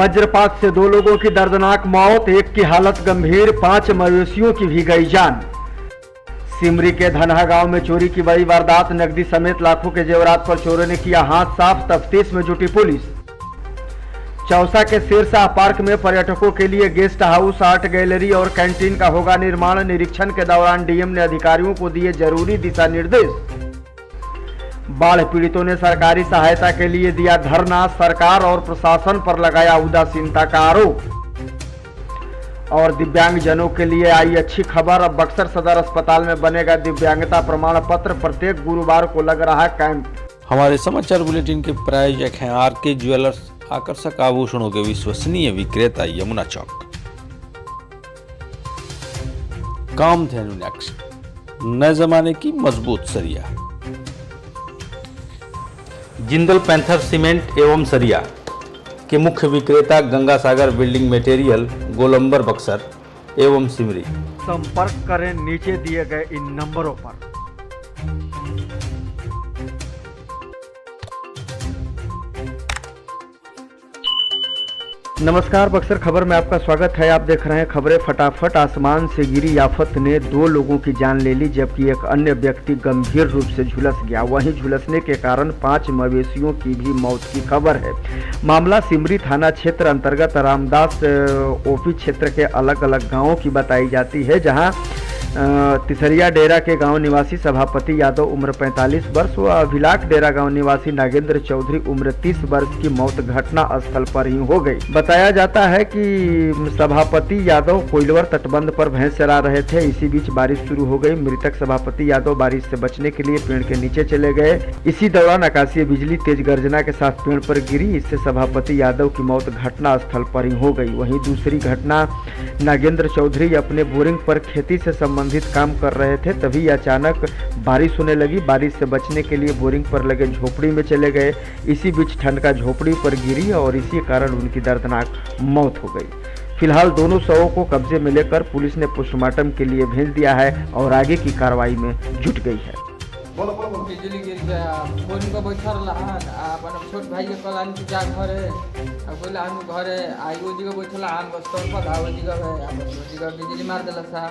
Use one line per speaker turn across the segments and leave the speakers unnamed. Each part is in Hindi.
वज्रपात से 2 लोगों की दर्दनाक मौत, एक की हालत गंभीर, 5 मवेशियों की भी गई जान। सिमरी के धनहा गांव में चोरी की बड़ी वारदात, नकदी समेत लाखों के जेवरात पर चोरों ने किया हाथ साफ, तफ्तीश में जुटी पुलिस। चौसा के शेरशाह पार्क में पर्यटकों के लिए गेस्ट हाउस, आर्ट गैलरी और कैंटीन का होगा निर्माण। निरीक्षण के दौरान डीएम ने अधिकारियों को दिए जरूरी दिशा निर्देश। बाढ़ पीड़ितों ने सरकारी सहायता के लिए दिया धरना, सरकार और प्रशासन पर लगाया उदासीनता का आरोप। और दिव्यांगजनों के लिए आई अच्छी खबर, अब बक्सर सदर अस्पताल में बनेगा दिव्यांगता प्रमाण पत्र, प्रत्येक गुरुवार को लग रहा कैंप।
हमारे समाचार बुलेटिन के प्रायोजक हैं आरके ज्वेलर्स, आकर्षक आभूषणों के विश्वसनीय विक्रेता, यमुना चौक। कामधेनु नेक्स्ट, नए जमाने की मजबूत सरिया। जिंदल पैंथर सीमेंट एवं सरिया के मुख्य विक्रेता गंगा सागर बिल्डिंग मटेरियल, गोलंबर बक्सर एवं सिमरी।
संपर्क करें नीचे दिए गए इन नंबरों पर। नमस्कार, बक्सर खबर में आपका स्वागत है। आप देख रहे हैं खबरें फटाफट। आसमान से गिरी आफत ने 2 लोगों की जान ले ली, जबकि एक अन्य व्यक्ति गंभीर रूप से झुलस गया। वहीं झुलसने के कारण 5 मवेशियों की भी मौत की खबर है। मामला सिमरी थाना क्षेत्र अंतर्गत रामदास ओपी क्षेत्र के अलग अलग गांवों की बताई जाती है, जहां तिसरिया डेरा के गांव निवासी सभापति यादव उम्र 45 वर्ष व अभिलाख डेरा गांव निवासी नागेंद्र चौधरी उम्र 30 वर्ष की मौत घटना स्थल पर ही हो गई। बताया जाता है कि सभापति यादव कोइलवर तटबंध पर भैंस चरा रहे थे। इसी बीच बारिश शुरू हो गई। मृतक सभापति यादव बारिश से बचने के लिए पेड़ के नीचे चले गए। इसी दौरान आकाशीय बिजली तेज गर्जना के साथ पेड़ पर गिरी। इससे सभापति यादव की मौत घटना स्थल पर ही हो गई। वहीं दूसरी घटना, नागेंद्र चौधरी अपने बोरिंग पर खेती से संबंधित काम कर रहे थे, तभी अचानक बारिश होने लगी। बारिश से बचने के लिए बोरिंग पर लगे झोपड़ी में चले गए। इसी बीच ठनका झोपड़ी पर गिरी और इसी कारण उनकी दर्दनाक मौत हो गई। फिलहाल दोनों शवों को कब्जे में लेकर पुलिस ने पोस्टमार्टम के लिए भेज दिया है और आगे की कार्रवाई में जुट गई है।
बिजली गिर गया, बोरिंग पर बैठल अपन छोट भाई के कलान के जा घरे, बोले हम घरे आई वो जगह बैठल आन बस तौर पर आवे जगह है, अपन जगह बिजली मार देला सा।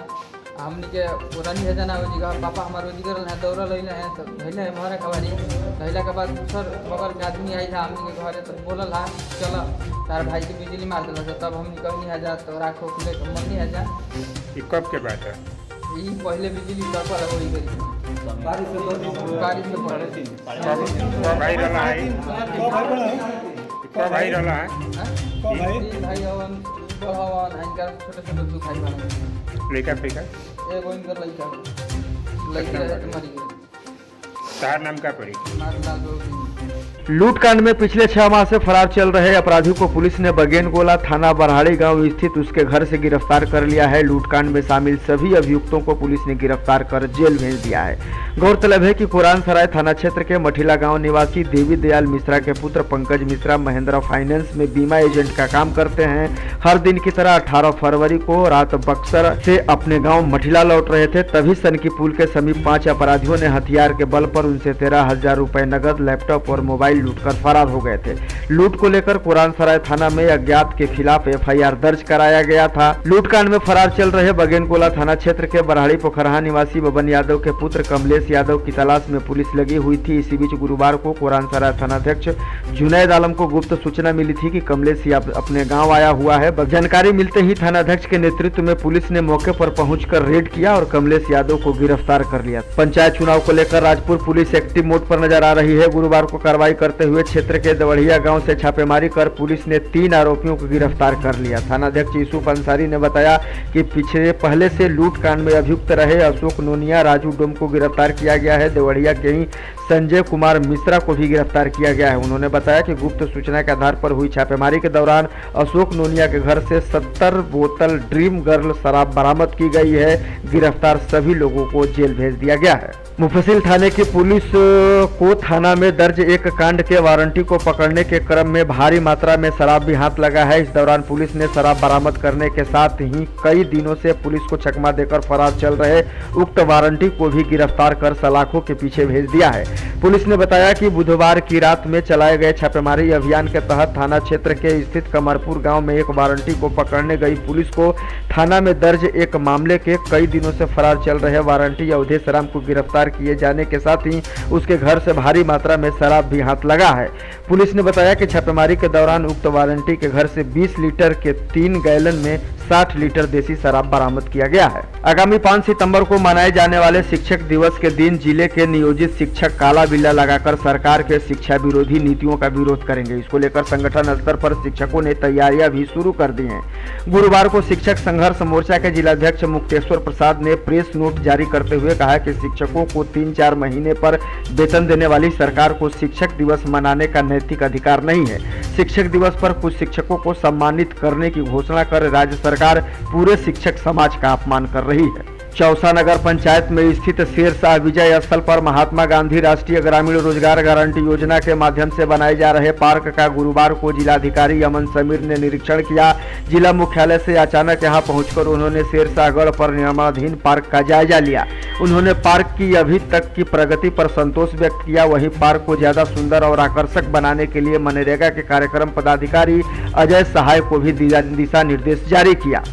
हमनी के पुरानी है जना वो जगह पापा हमार वो जगह है दौरा लइले है, तो धइले है मोहरा कबाड़ी धइला के बाद दूसर बगल के आदमी आई था हमनी के घरे, तो बोलल हा चल तार भाई के बिजली मार देला सा। तब हमनी कहनी है जा तो राखो खुले के मन है जा।
ई कब के बात है?
ई पहले बिजली तक होई गई, बारिश से पड़े
भाई रहा है, कब भाई रहा है?
भाई हवन इनका छोटे दो भाई बना
लेकर फेंका
एगो इनका लड़का मरी गई।
तार नाम का पड़ी?
लूटकांड में पिछले 6 माह से फरार चल रहे अपराधी को पुलिस ने बगेनगोला थाना बरहाड़ी गांव स्थित उसके घर से गिरफ्तार कर लिया है। लूटकांड में शामिल सभी अभियुक्तों को पुलिस ने गिरफ्तार कर जेल भेज दिया है। गौरतलब है कि कुरान सराय थाना क्षेत्र के मठिला गांव निवासी देवी दयाल मिश्रा के पुत्र पंकज मिश्रा महिंद्रा फाइनेंस में बीमा एजेंट का काम करते हैं। हर दिन की तरह 18 फरवरी को रात बक्सर से अपने गाँव मठिला लौट रहे थे, तभी सनकी पुल के समीप 5 अपराधियों ने हथियार के बल पर उनसे 13,000 रुपए नगद, लैपटॉप और मोबाइल लूटकर फरार हो गए थे। लूट को लेकर कुरान सराय थाना में अज्ञात के खिलाफ FIR दर्ज कराया गया था। लूटकांड में फरार चल रहे बगेनगोला थाना क्षेत्र के बरहाड़ी पोखरहा निवासी बबन यादव के पुत्र कमलेश यादव की तलाश में पुलिस लगी हुई थी। इसी बीच गुरुवार को कुरान सराय थानाध्यक्ष जुनैद आलम को गुप्त सूचना मिली थी कि कमलेश यादव अपने गाँव आया हुआ है। जानकारी मिलते ही थानाध्यक्ष के नेतृत्व में पुलिस ने मौके पर पहुंचकर रेड किया और कमलेश यादव को गिरफ्तार कर लिया। पंचायत चुनाव को लेकर राजपुर पुलिस एक्टिव मोड पर नजर आ रही है। गुरुवार को कार्रवाई करते हुए क्षेत्र के दवड़िया गांव से छापेमारी कर पुलिस ने 3 आरोपियों को गिरफ्तार कर लिया। थानाध्यक्ष यूसुफ अंसारी ने बताया कि पहले से लूट कांड में अभियुक्त रहे अशोक नोनिया, राजू डोम को गिरफ्तार किया गया है। देवड़िया के ही संजय कुमार मिश्रा को भी गिरफ्तार किया गया है। उन्होंने बताया कि गुप्त सूचना के आधार पर हुई छापेमारी के दौरान अशोक नोनिया के घर से 70 बोतल ड्रीम गर्ल शराब बरामद की गई है। गिरफ्तार सभी लोगों को जेल भेज दिया गया है। मुफस्सिल थाने की पुलिस को थाना में दर्ज एक कांड के वारंटी को पकड़ने के क्रम में भारी मात्रा में शराब भी हाथ लगा है। इस दौरान पुलिस ने शराब बरामद करने के साथ ही कई दिनों से पुलिस को चकमा देकर फरार चल रहे उक्त वारंटी को भी गिरफ्तार कर सलाखों के पीछे भेज दिया है। पुलिस ने बताया कि बुधवार की रात में चलाए गए छापेमारी अभियान के तहत थाना क्षेत्र के स्थित कमरपुर गाँव में एक वारंटी को पकड़ने गई पुलिस को थाना में दर्ज एक मामले के कई दिनों से फरार चल रहे वारंटी अवधेश राम को गिरफ्तार किए जाने के साथ ही उसके घर से भारी मात्रा में शराब भी हाथ लगा है। पुलिस ने बताया कि छापेमारी के दौरान उक्त वारंटी के घर से 20 लीटर के 3 गैलन में 60 लीटर देसी शराब बरामद किया गया है। आगामी 5 सितंबर को मनाए जाने वाले शिक्षक दिवस के दिन जिले के नियोजित शिक्षक काला बिल्ला लगाकर सरकार के शिक्षा विरोधी नीतियों का विरोध करेंगे। इसको लेकर संगठन स्तर पर शिक्षकों ने तैयारियां भी शुरू कर दी हैं। गुरुवार को शिक्षक संघर्ष मोर्चा के जिलाध्यक्ष मुक्तेश्वर प्रसाद ने प्रेस नोट जारी करते हुए कहा कि शिक्षकों को 3-4 महीने पर वेतन देने वाली सरकार को शिक्षक दिवस मनाने का नैतिक अधिकार नहीं है। शिक्षक दिवस पर कुछ शिक्षकों को सम्मानित करने की घोषणा कर राज्य सरकार पूरे शिक्षक समाज का अपमान कर रही है। चौसा नगर पंचायत में स्थित शेरशाह विजय स्थल पर महात्मा गांधी राष्ट्रीय ग्रामीण रोजगार गारंटी योजना के माध्यम से बनाए जा रहे पार्क का गुरुवार को जिलाधिकारी अमन समीर ने निरीक्षण किया। जिला मुख्यालय से अचानक यहां पहुंचकर उन्होंने शेरशाहगढ़ पर निर्माणाधीन पार्क का जायजा लिया। उन्होंने पार्क की अभी तक की प्रगति पर संतोष व्यक्त किया। वहीं पार्क को ज्यादा सुंदर और आकर्षक बनाने के लिए मनरेगा के कार्यक्रम पदाधिकारी अजय सहाय को भी दिशा निर्देश जारी किया।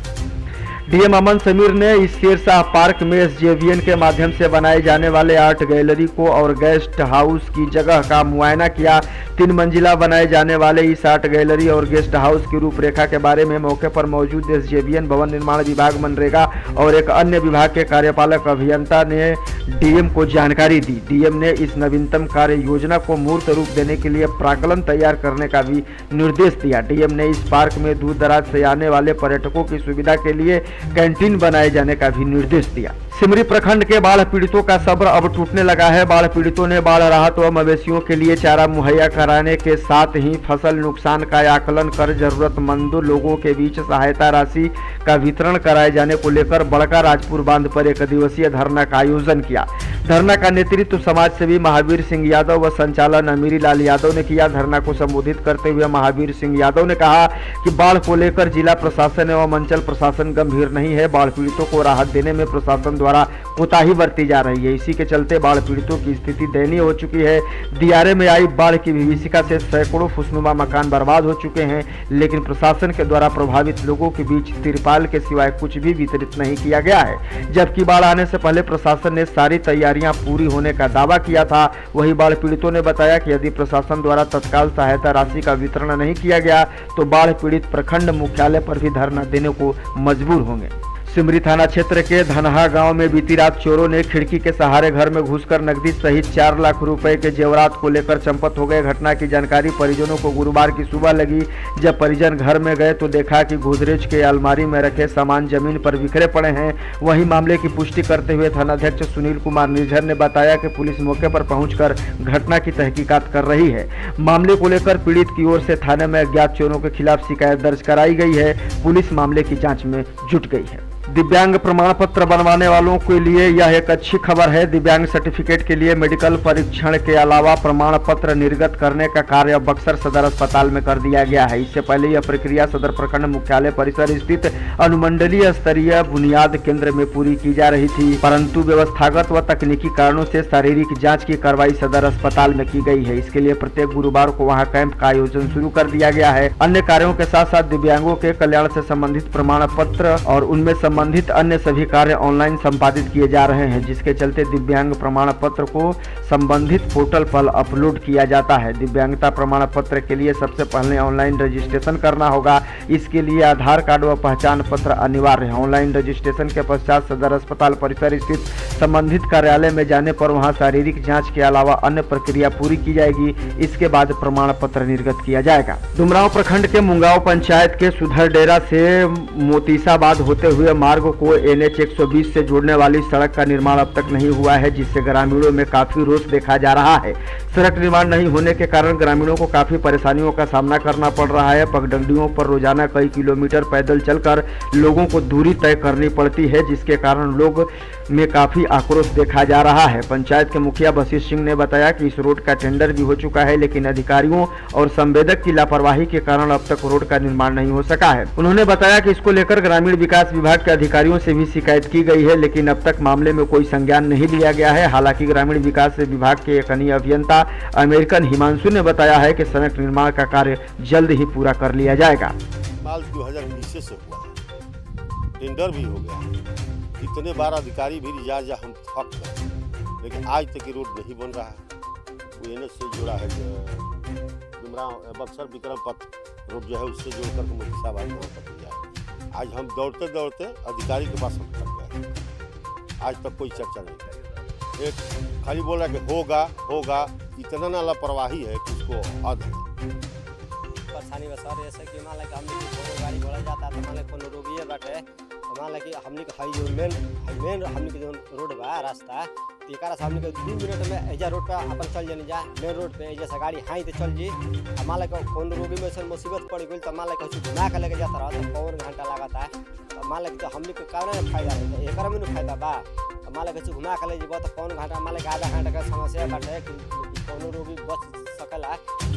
डीएम अमन समीर ने इस शेरशाह पार्क में एसजेवीएन के माध्यम से बनाए जाने वाले आर्ट गैलरी को और गेस्ट हाउस की जगह का मुआयना किया। 3 मंजिला बनाए जाने वाले इस आर्ट गैलरी और गेस्ट हाउस की रूपरेखा के बारे में मौके पर मौजूद एसजेवीएन भवन निर्माण विभाग मनरेगा और एक अन्य विभाग के कार्यपालक अभियंता ने डीएम को जानकारी दी। डीएम ने इस नवीनतम कार्य योजना को मूर्त रूप देने के लिए प्राक्कलन तैयार करने का भी निर्देश दिया। डीएम ने इस पार्क में दूर दराज से आने वाले पर्यटकों की सुविधा के लिए कैंटीन बनाए जाने का भी निर्देश दिया। सिमरी प्रखंड के बाढ़ पीड़ितों का सब्र अब टूटने लगा है। बाढ़ पीड़ितों ने बाढ़ राहत व मवेशियों के लिए चारा मुहैया कराने के साथ ही फसल नुकसान का आकलन कर जरूरतमंदों लोगों के बीच सहायता राशि का वितरण कराए जाने को लेकर बड़का राजपुर बांध पर 1 दिवसीय धरना का आयोजन किया। धरना का नेतृत्व समाज सेवी महावीर सिंह यादव व संचालन अमीरी लाल यादव ने किया। धरना को संबोधित करते हुए महावीर सिंह यादव ने कहा कि बाढ़ को लेकर जिला प्रशासन एवं अंचल प्रशासन गंभीर नहीं है। बाढ़ पीड़ितों को राहत देने में प्रशासन द्वारा कोताही बरती जा रही है। इसी के चलते बाढ़ पीड़ितों की स्थिति दयनीय हो चुकी है। दियारे में आई बाढ़ की विभीषिका से सैकड़ों खुशनुमा मकान बर्बाद हो चुके हैं, लेकिन प्रशासन के द्वारा प्रभावित लोगों के बीच तिरपाल के सिवाय कुछ भी वितरित नहीं किया गया है। जबकि बाढ़ आने से पहले प्रशासन ने सारी तैयारियां पूरी होने का दावा किया था। वहीं बाढ़ पीड़ितों ने बताया कि यदि प्रशासन द्वारा तत्काल सहायता राशि का वितरण नहीं किया गया तो बाढ़ पीड़ित प्रखंड मुख्यालय पर भी धरना देने को मजबूर होंगे। सिमरी थाना क्षेत्र के धनहा गांव में बीती रात चोरों ने खिड़की के सहारे घर में घुसकर नकदी सहित 4 लाख रुपए के जेवरात को लेकर चंपत हो गए। घटना की जानकारी परिजनों को गुरुवार की सुबह लगी। जब परिजन घर में गए तो देखा कि गोदरेज के अलमारी में रखे सामान जमीन पर बिखरे पड़े हैं। वहीं मामले की पुष्टि करते हुए थानाध्यक्ष सुनील कुमार निर्झर ने बताया कि पुलिस मौके पर पहुंचकर घटना की तहकीकात कर रही है। मामले को लेकर पीड़ित की ओर से थाने में अज्ञात चोरों के खिलाफ शिकायत दर्ज कराई गई है। पुलिस मामले की जाँच में जुट गई है। दिव्यांग प्रमाण पत्र बनवाने वालों के लिए यह एक अच्छी खबर है। दिव्यांग सर्टिफिकेट के लिए मेडिकल परीक्षण के अलावा प्रमाण पत्र निर्गत करने का कार्य अब बक्सर सदर अस्पताल में कर दिया गया है। इससे पहले यह प्रक्रिया सदर प्रखंड मुख्यालय परिसर स्थित अनुमंडलीय स्तरीय बुनियाद केंद्र में पूरी की जा रही थी, परंतु व्यवस्थागत व तकनीकी कारणों से शारीरिक जाँच की कार्रवाई सदर अस्पताल में की गई है। इसके लिए प्रत्येक गुरुवार को वहाँ कैंप का आयोजन शुरू कर दिया गया है। अन्य कार्यों के साथ साथ दिव्यांगों के कल्याण से संबंधित प्रमाण पत्र और उनमें संबंधित अन्य सभी कार्य ऑनलाइन संपादित किए जा रहे हैं, जिसके चलते दिव्यांग प्रमाण पत्र को संबंधित पोर्टल पर अपलोड किया जाता है। दिव्यांगता प्रमाण पत्र के लिए सबसे पहले ऑनलाइन रजिस्ट्रेशन करना होगा। इसके लिए आधार कार्ड व पहचान पत्र अनिवार्य है। ऑनलाइन रजिस्ट्रेशन के पश्चात सदर अस्पताल परिसर स्थित संबंधित कार्यालय में जाने पर वहां शारीरिक जाँच के अलावा अन्य प्रक्रिया पूरी की जाएगी। इसके बाद प्रमाण पत्र निर्गत किया जाएगा। डुमरांव प्रखंड के मुंगांव पंचायत के सुधर डेरा से मोतीसाबाद होते हुए मार्ग को NH 120 से जोड़ने वाली सड़क का निर्माण अब तक नहीं हुआ है, जिससे ग्रामीणों में काफी रोष देखा जा रहा है। सड़क निर्माण नहीं होने के कारण ग्रामीणों को काफी परेशानियों का सामना करना पड़ रहा है। पगडंडियों पर रोजाना कई किलोमीटर पैदल चलकर लोगों को दूरी तय करनी पड़ती है, जिसके कारण लोग में काफी आक्रोश देखा जा रहा है। पंचायत के मुखिया वशिष्ठ सिंह ने बताया कि इस रोड का टेंडर भी हो चुका है, लेकिन अधिकारियों और संवेदक की लापरवाही के कारण अब तक रोड का निर्माण नहीं हो सका है। उन्होंने बताया कि इसको लेकर ग्रामीण विकास विभाग के अधिकारियों से भी शिकायत की गई है, लेकिन अब तक मामले में कोई संज्ञान नहीं लिया गया है। हालांकि ग्रामीण विकास विभाग के एक अन्य अभियंता अमेरिकन हिमांशु ने बताया है कि सड़क निर्माण का कार्य जल्द ही पूरा कर लिया जाएगा।
साल 2020 से हुआ है, टेंडर भी हो गया, इतने बार अधिकारी भी रिजा हम थक गए, लेकिन आज तक ये रोड नहीं बन रहा है। वो NH से जुड़ा है, बक्सर विक्रम पथ रोड जो है उससे जोड़ कर मुफ्ताबाद तक जाए। आज हम दौड़ते दौड़ते अधिकारी के पास हम थक गए, आज तक कोई चर्चा नहीं। एक खाली बोल रहा कि होगा होगा, इतना ना लापरवाही है कि उसको हद है।
परेशानी बस और ऐसे कि मान ला कि हमने गाड़ी घोड़ा जाता है तो मान ला कोनो रोगिए बाटे, तो मान ला कि हमने के हाई जो मेन हमने के जो रोड बा रास्ता एकरा से हमने के 2 मिनट में एजा रोड पे अपन चल जानी जा, मेन रोड पे एजा से गाड़ी हाई तो चल जी। मान ला कि कोनो रोगी में से मुसीबत पड़ गई तो मान ला कि घुमा के लेके जाता रहा तो पौन घंटा लगाता है। तो मान ला कि हमने के कारण फायदा है, एकरा में फायदा बा। मान ला कि घुमा के ले जीबो तो पौन घंटा, मान ला कि आधा घंटा का समस्या बाटे कि कोनो रोगी बच सकला।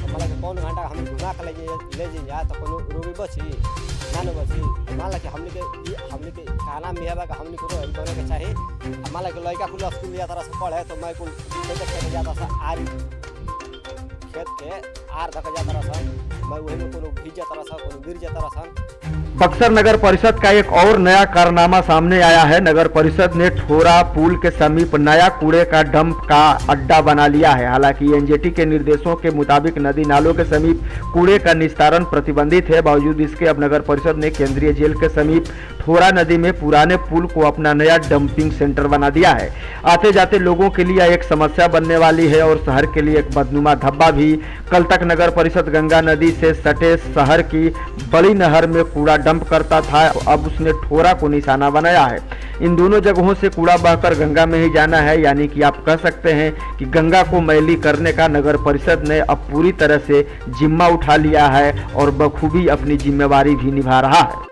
मान ला कि पौन घंटा हम घुमा के ले जा तो कोनो रोगी बची ना न बची। मान ला कि हमने के खाना मियाबा का हमने को बने के चाहिए। मान ला कि लड़का कुल स्कूल जाता रहा पढ़े तो मैं कुल खेत जाता सा आर खेत के आर धक जाता रहा, मैं वही में कोनो भीज जाता रहा, कोनो गिर जाता रहा।
बक्सर नगर परिषद का एक और नया कारनामा सामने आया है। नगर परिषद ने ठोरा पुल के समीप नया कूड़े का डंप का अड्डा बना लिया है। हालांकि NJT के निर्देशों के मुताबिक नदी नालों के समीप कूड़े का निस्तारण प्रतिबंधित है। बावजूद इसके अब नगर परिषद ने केंद्रीय जेल के समीप ठोरा नदी में पुराने पुल को अपना नया डंपिंग सेंटर बना दिया है। आते जाते लोगों के लिए एक समस्या बनने वाली है और शहर के लिए एक बदनुमा धब्बा भी। कल तक नगर परिषद गंगा नदी से सटे शहर की बड़ी नहर में कूड़ा डंप करता था, अब उसने ठोरा को निशाना बनाया है। इन दोनों जगहों से कूड़ा बहकर गंगा में ही जाना है, यानी कि आप कह सकते हैं कि गंगा को मैली करने का नगर परिषद ने अब पूरी तरह से जिम्मा उठा लिया है और बखूबी अपनी जिम्मेवारी भी निभा रहा है।